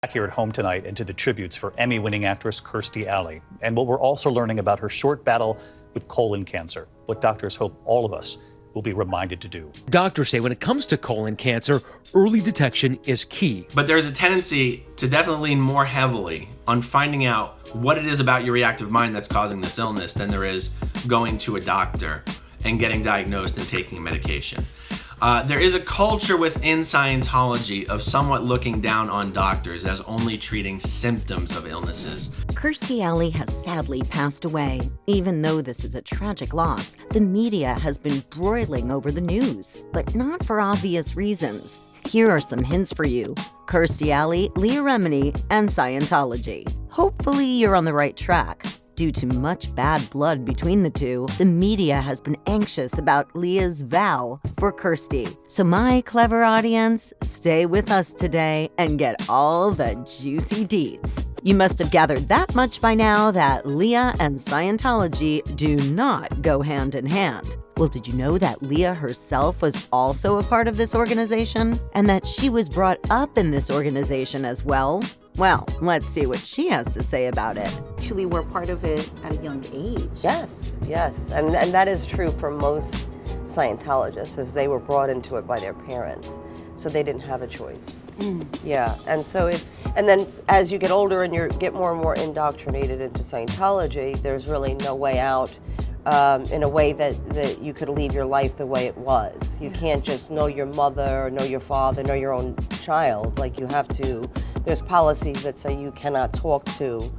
Back here at home tonight into the tributes for Emmy-winning actress Kirstie Alley, and what we're also learning about her short battle with colon cancer, what doctors hope all of us will be reminded to do. Doctors say when it comes to colon cancer, early detection is key. But there's a tendency to definitely lean more heavily on finding out what it is about your reactive mind that's causing this illness than there is going to a doctor and getting diagnosed and taking a medication. There is a culture within Scientology of somewhat looking down on doctors as only treating symptoms of illnesses. Kirstie Alley has sadly passed away. Even though this is a tragic loss, the media has been broiling over the news, but not for obvious reasons. Here are some hints for you. Kirstie Alley, Leah Remini, and Scientology. Hopefully you're on the right track. Due to much bad blood between the two, the media has been anxious about Leah's vow for Kirstie. So my clever audience, stay with us today and get all the juicy deets. You must have gathered that much by now that Leah and Scientology do not go hand in hand. Well, did you know that Leah herself was also a part of this organization? And that she was brought up in this organization as well? Well, let's see what she has to say about it. Actually, we're part of it at a young age. Yes. And that is true for most Scientologists, as they were brought into it by their parents, so they didn't have a choice. Yeah, and so and then as you get older and you get more and more indoctrinated into Scientology, there's really no way out in a way that you could leave your life the way it was. You can't just know your mother, know your father, know your own child. Like, you have to, there's policies that say you cannot talk to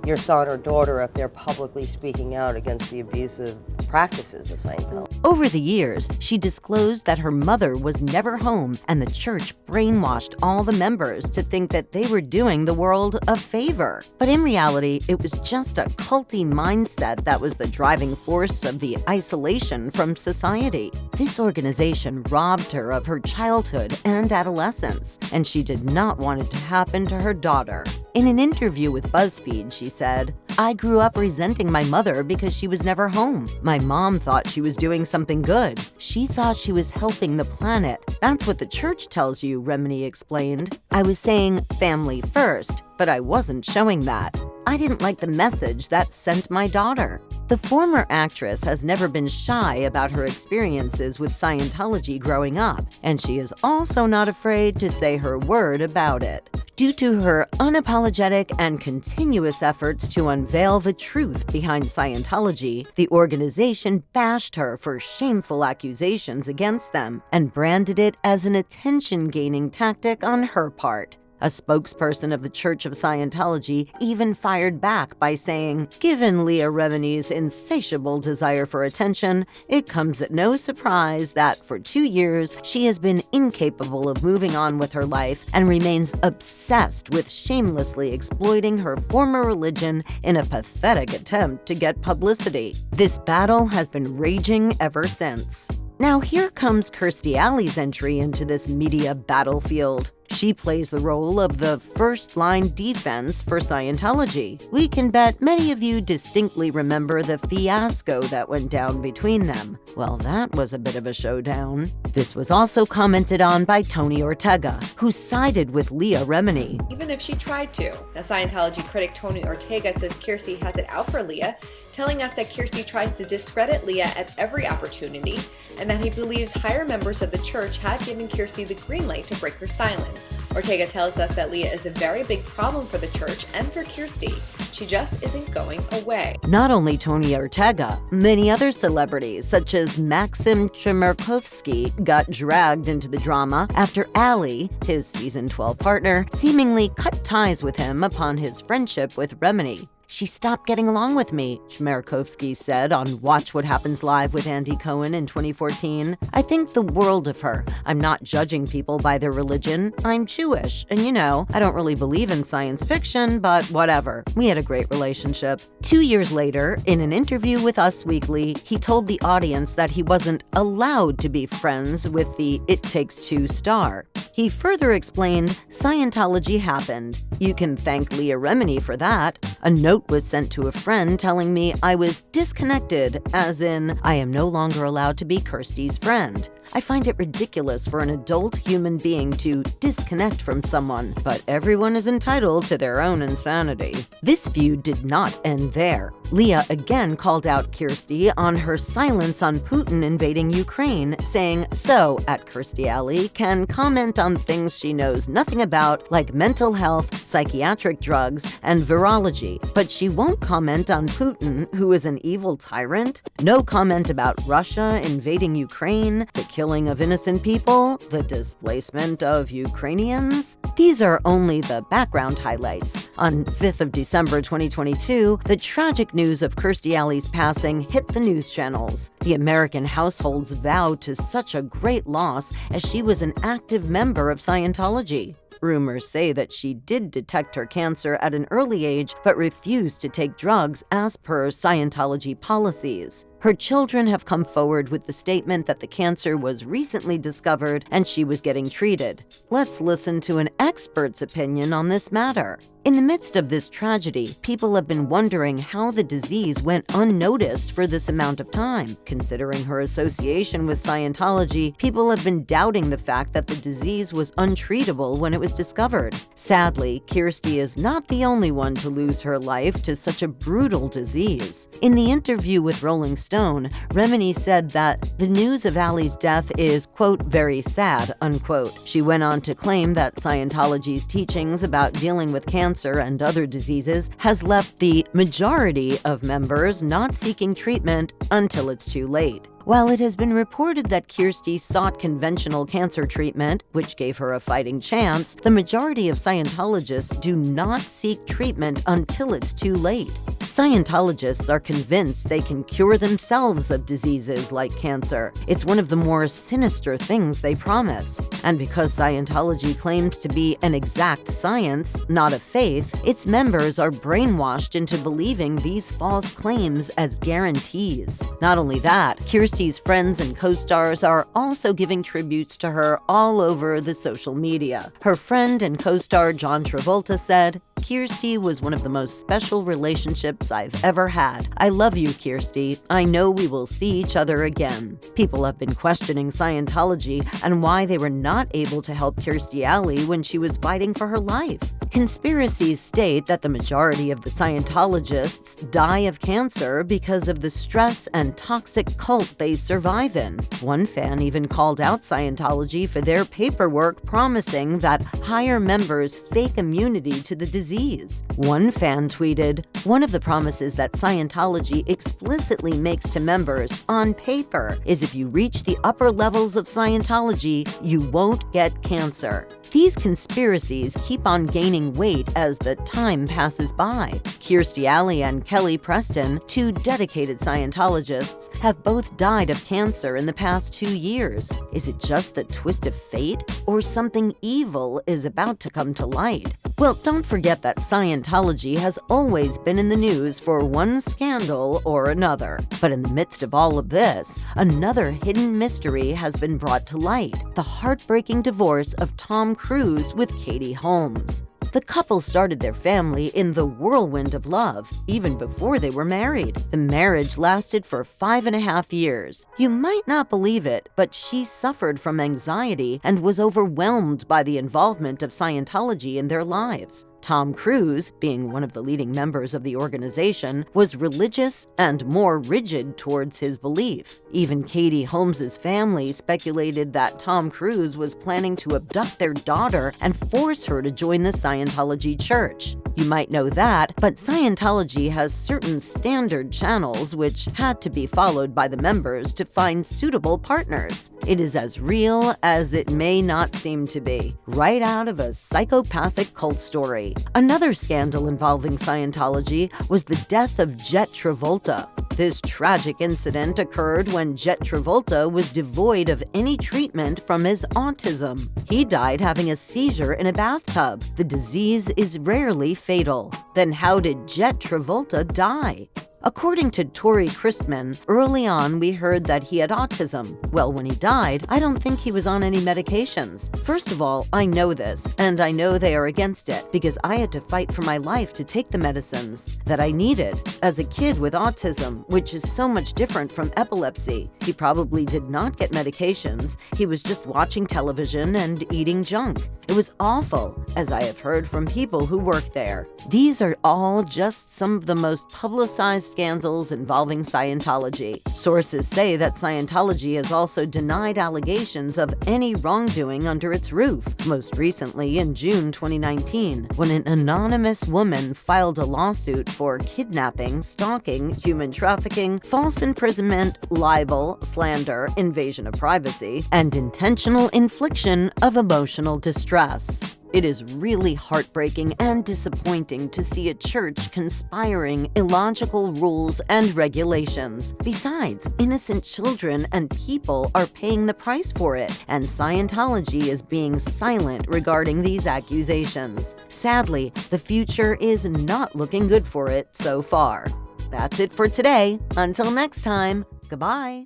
your son or daughter if they're publicly speaking out against the abusive practices of Scientology. Over the years, she disclosed that her mother was never home and the church brainwashed all the members to think that they were doing the world a favor. But in reality, it was just a culty mindset that was the driving force of the isolation from society. This organization robbed her of her childhood and adolescence, and she did not want it to happen to her daughter. In an interview with BuzzFeed, she said, "I grew up resenting my mother because she was never home. My mom thought she was doing something good. She thought she was helping the planet. That's what the church tells you," Remini explained. "I was saying family first, but I wasn't showing that. I didn't like the message that sent my daughter." The former actress has never been shy about her experiences with Scientology growing up, and she is also not afraid to say her word about it. Due to her unapologetic and continuous efforts to unveil the truth behind Scientology, the organization bashed her for shameful accusations against them and branded it as an attention-gaining tactic on her part. A spokesperson of the Church of Scientology even fired back by saying, "Given Leah Remini's insatiable desire for attention, it comes at no surprise that for 2 years she has been incapable of moving on with her life and remains obsessed with shamelessly exploiting her former religion in a pathetic attempt to get publicity. This battle has been raging ever since." Now here comes Kirstie Alley's entry into this media battlefield. She plays the role of the first-line defense for Scientology. We can bet many of you distinctly remember the fiasco that went down between them. Well, that was a bit of a showdown. This was also commented on by Tony Ortega, who sided with Leah Remini. Even if she tried to. Now, Scientology critic Tony Ortega says Kirstie has it out for Leah, telling us that Kirstie tries to discredit Leah at every opportunity, and that he believes higher members of the church had given Kirstie the green light to break her silence. Ortega tells us that Leah is a very big problem for the church and for Kirstie. She just isn't going away. Not only Tony Ortega, many other celebrities, such as Maxim Trimarkovsky, got dragged into the drama after Alley, his season 12 partner, seemingly cut ties with him upon his friendship with Remini. "She stopped getting along with me," Chmerkovsky said on Watch What Happens Live with Andy Cohen in 2014. "I think the world of her. I'm not judging people by their religion. I'm Jewish, and I don't really believe in science fiction, but whatever. We had a great relationship." 2 years later, in an interview with Us Weekly, he told the audience that he wasn't allowed to be friends with the It Takes Two star. He further explained, "Scientology happened. You can thank Leah Remini for that. A note note was sent to a friend telling me I was disconnected, as in, I am no longer allowed to be Kirstie's friend. I find it ridiculous for an adult human being to disconnect from someone, but everyone is entitled to their own insanity. This feud did not end there. Leah again called out Kirstie on her silence on Putin invading Ukraine, saying so, at Kirstie Alley, can comment on things she knows nothing about, like mental health, psychiatric drugs, and virology. But she won't comment on Putin, who is an evil tyrant. No comment about Russia invading Ukraine, the killing of innocent people, the displacement of Ukrainians. These are only the background highlights. On 5th of December 2022, the tragic news of Kirstie Alley's passing hit the news channels. The American households vowed to such a great loss as she was an active member of Scientology. Rumors say that she did detect her cancer at an early age but refused to take drugs as per Scientology policies. Her children have come forward with the statement that the cancer was recently discovered and she was getting treated. Let's listen to an expert's opinion on this matter. In the midst of this tragedy, people have been wondering how the disease went unnoticed for this amount of time. Considering her association with Scientology, people have been doubting the fact that the disease was untreatable when it was discovered. Sadly, Kirstie is not the only one to lose her life to such a brutal disease. In the interview with Rolling Stone, Remini said that the news of Alley's death is, quote, very sad, unquote. She went on to claim that Scientology's teachings about dealing with cancer and other diseases has left the majority of members not seeking treatment until it's too late. While it has been reported that Kirstie sought conventional cancer treatment, which gave her a fighting chance, the majority of Scientologists do not seek treatment until it's too late. Scientologists are convinced they can cure themselves of diseases like cancer. It's one of the more sinister things they promise. And because Scientology claims to be an exact science, not a faith, its members are brainwashed into believing these false claims as guarantees. Not only that, Kirstie's friends and co-stars are also giving tributes to her all over the social media. Her friend and co-star John Travolta said, Kirstie was one of the most special relationships I've ever had. I love you, Kirstie. I know we will see each other again. People have been questioning Scientology and why they were not able to help Kirstie Alley when she was fighting for her life. Conspiracies state that the majority of the Scientologists die of cancer because of the stress and toxic cult they survive in. One fan even called out Scientology for their paperwork promising that higher members fake immunity to the disease. One fan tweeted, "One of the promises that Scientology explicitly makes to members on paper is if you reach the upper levels of Scientology, you won't get cancer." These conspiracies keep on gaining weight as the time passes by. Kirstie Alley and Kelly Preston, two dedicated Scientologists, have both died of cancer in the past 2 years. Is it just the twist of fate, or something evil is about to come to light? Well, don't forget that Scientology has always been in the news for one scandal or another. But in the midst of all of this, another hidden mystery has been brought to light: the heartbreaking divorce of Tom Cruise with Katie Holmes. The couple started their family in the whirlwind of love, even before they were married. The marriage lasted for 5.5 years. You might not believe it, but she suffered from anxiety and was overwhelmed by the involvement of Scientology in their lives. Tom Cruise, being one of the leading members of the organization, was religious and more rigid towards his belief. Even Katie Holmes' family speculated that Tom Cruise was planning to abduct their daughter and force her to join the Scientology church. You might know that, but Scientology has certain standard channels which had to be followed by the members to find suitable partners. It is as real as it may not seem to be, right out of a psychopathic cult story. Another scandal involving Scientology was the death of Jet Travolta. This tragic incident occurred when Jet Travolta was devoid of any treatment from his autism. He died having a seizure in a bathtub. The disease is rarely fatal. Then how did Jet Travolta die? According to Tori Christman, early on we heard that he had autism. Well, when he died, I don't think he was on any medications. First of all, I know this, and I know they are against it because I had to fight for my life to take the medicines that I needed. As a kid with autism, which is so much different from epilepsy, he probably did not get medications. He was just watching television and eating junk. It was awful, as I have heard from people who work there. These are all just some of the most publicized scandals involving Scientology. Sources say that Scientology has also denied allegations of any wrongdoing under its roof. Most recently, in June 2019, when an anonymous woman filed a lawsuit for kidnapping, stalking, human trafficking, false imprisonment, libel, slander, invasion of privacy, and intentional infliction of emotional distress. It is really heartbreaking and disappointing to see a church conspiring illogical rules and regulations. Besides, innocent children and people are paying the price for it, and Scientology is being silent regarding these accusations. Sadly, the future is not looking good for it so far. That's it for today. Until next time, goodbye.